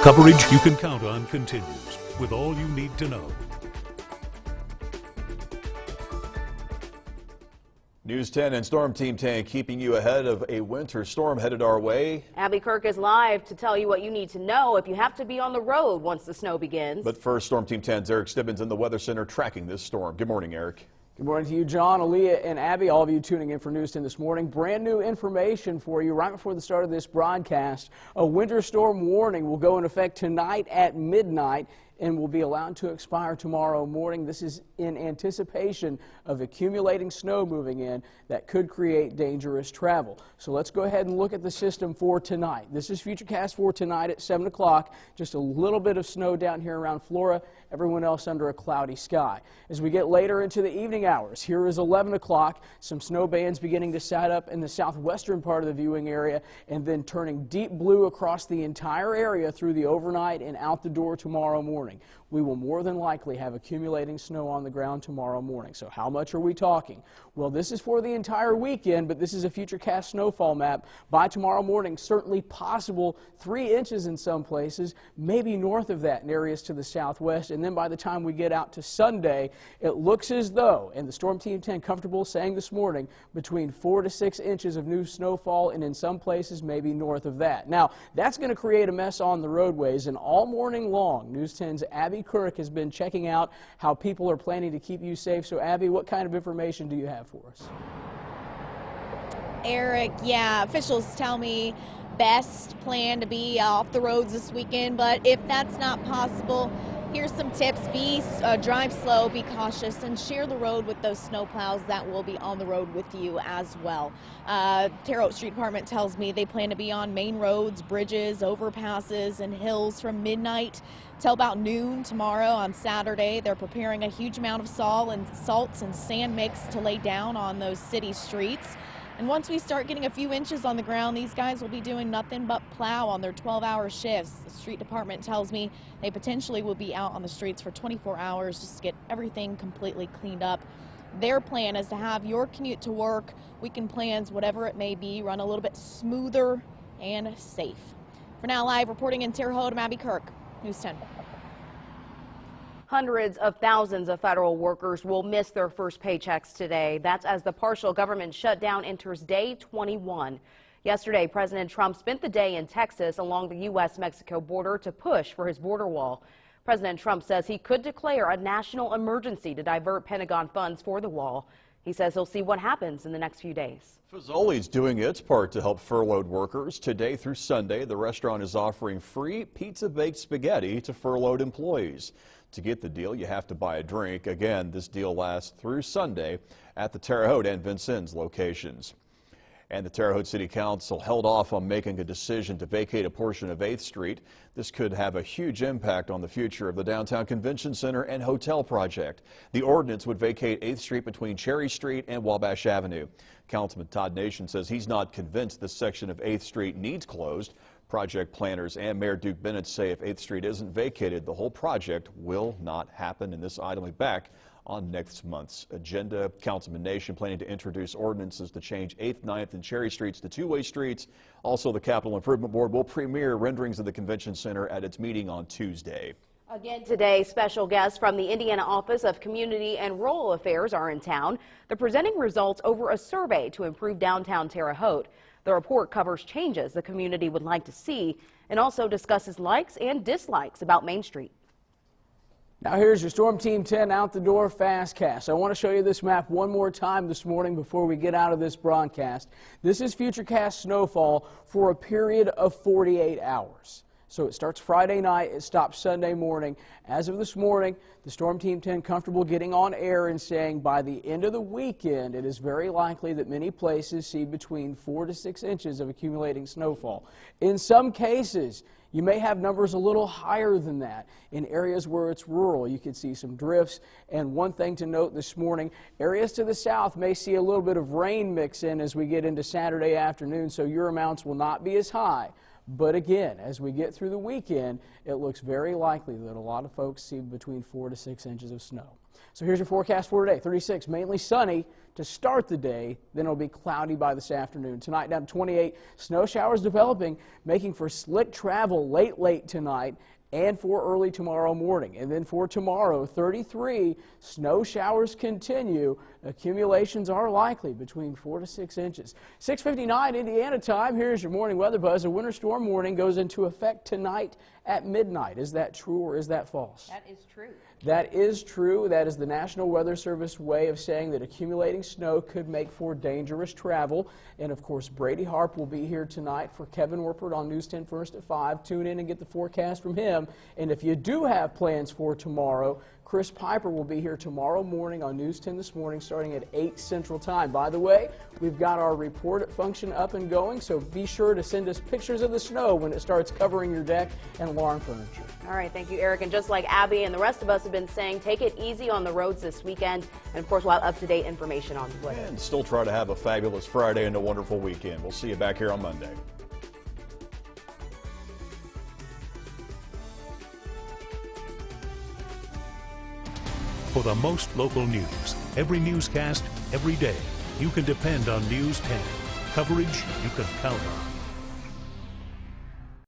Coverage you can count on continues with all you need to know. News 10 and Storm Team 10 keeping you ahead of a winter storm headed our way. Abby Kirk is live to tell you what you need to know if you have to be on the road once the snow begins. But first, Storm Team 10's Eric Stibbins in the Weather Center tracking this storm. Good morning, Eric. Good morning to you, John, Aaliyah, and Abby, all of you tuning in for News 10 this morning. Brand new information for you right before the start of this broadcast. A winter storm warning will go in effect tonight at midnight and will be allowed to expire tomorrow morning. This is in anticipation of accumulating snow moving in that could create dangerous travel. So let's go ahead and look at the system for tonight. This is Futurecast for tonight at 7 o'clock. Just a little bit of snow down here around Flora. Everyone else under a cloudy sky. As we get later into the evening hours, here is 11 o'clock. Some snow bands beginning to set up in the southwestern part of the viewing area and then turning deep blue across the entire area through the overnight and out the door tomorrow morning. We will more than likely have accumulating snow on the ground tomorrow morning. So how much are we talking? Well, this is for the entire weekend, but this is a Futurecast snowfall map. By tomorrow morning, certainly possible 3 inches in some places, maybe north of that in areas to the southwest. And then by the time we get out to Sunday, it looks as though, and the Storm Team 10 comfortable saying this morning, between 4 to 6 inches of new snowfall, and in some places maybe north of that. Now, that's going to create a mess on the roadways, and all morning long, News 10's Abby Kirk has been checking out how people are planning to keep you safe. So, Abby, what kind of information do you have for us? Eric, yeah, officials tell me best plan to be off the roads this weekend, but if that's not possible, here's some tips. Drive slow, be cautious, and share the road with those snowplows that will be on the road with you as well. Terre Haute Street Department tells me they plan to be on main roads, bridges, overpasses, and hills from midnight till about noon tomorrow on Saturday. They're preparing a huge amount of salts and sand mix to lay down on those city streets. And once we start getting a few inches on the ground, these guys will be doing nothing but plow on their 12-hour shifts. The street department tells me they potentially will be out on the streets for 24 hours just to get everything completely cleaned up. Their plan is to have your commute to work, weekend plans, whatever it may be, run a little bit smoother and safe. For now, live reporting in Terre Haute, I'm Abby Kirk, News 10. Hundreds of thousands of federal workers will miss their first paychecks today. That's as the partial government shutdown enters day 21. Yesterday, President Trump spent the day in Texas along the U.S.-Mexico border to push for his border wall. President Trump says he could declare a national emergency to divert Pentagon funds for the wall. He says he'll see what happens in the next few days. Fazoli's doing its part to help furloughed workers. Today through Sunday, the restaurant is offering free pizza-baked spaghetti to furloughed employees. To get the deal, you have to buy a drink. Again, this deal lasts through Sunday at the Terre Haute and Vincennes locations. And the Terre Haute City Council held off on making a decision to vacate a portion of 8th Street. This could have a huge impact on the future of the downtown convention center and hotel project. The ordinance would vacate 8th Street between Cherry Street and Wabash Avenue. Councilman Todd Nation says he's not convinced this section of 8th Street needs closed. Project planners and Mayor Duke Bennett say if 8th Street isn't vacated, the whole project will not happen. And this item will be back on next month's agenda. Councilman Nation planning to introduce ordinances to change 8th, 9th, and Cherry Streets to two-way streets. Also, the Capital Improvement Board will premiere renderings of the convention center at its meeting on Tuesday. Again today, special guests from the Indiana Office of Community and Rural Affairs are in town. They're presenting results over a survey to improve downtown Terre Haute. The report covers changes the community would like to see and also discusses likes and dislikes about Main Street. Now here's your Storm Team 10 out the door fastcast. I want to show you this map one more time this morning before we get out of this broadcast. This is Futurecast snowfall for a period of 48 hours. So it starts Friday night, it stops Sunday morning. As of this morning, the Storm Team 10 comfortable getting on air and saying by the end of the weekend, it is very likely that many places see between 4 to 6 inches of accumulating snowfall. In some cases, you may have numbers a little higher than that. In areas where it's rural, you could see some drifts. And one thing to note this morning, areas to the south may see a little bit of rain mix in as we get into Saturday afternoon, so your amounts will not be as high. But again, as we get through the weekend, it looks very likely that a lot of folks see between 4 to 6 inches of snow. So here's your forecast for today. 36, mainly sunny to start the day, then it'll be cloudy by this afternoon. Tonight down to 28, snow showers developing, making for slick travel late tonight and for early tomorrow morning. And then for tomorrow, 33, snow showers continue. Accumulations are likely between 4 to 6 inches. 6:59 Indiana time. Here's your morning weather buzz. A winter storm warning goes into effect tonight at midnight. Is that true or is that false? That is true. That is true. That is the National Weather Service way of saying that accumulating snow could make for dangerous travel. And of course, Brady Harp will be here tonight for Kevin Werpert on News 10 First at 5. Tune in and get the forecast from him. And if you do have plans for tomorrow, Chris Piper will be here tomorrow morning on News 10 This Morning starting at 8 Central Time. By the way, we've got our report function up and going, so be sure to send us pictures of the snow when it starts covering your deck and lawn furniture. All right, thank you, Eric. And just like Abby and the rest of us have been saying, take it easy on the roads this weekend. And of course, we'll have up-to-date information on the weather. And still try to have a fabulous Friday and a wonderful weekend. We'll see you back here on Monday. For the most local news, every newscast, every day, you can depend on News 10. Coverage you can count on.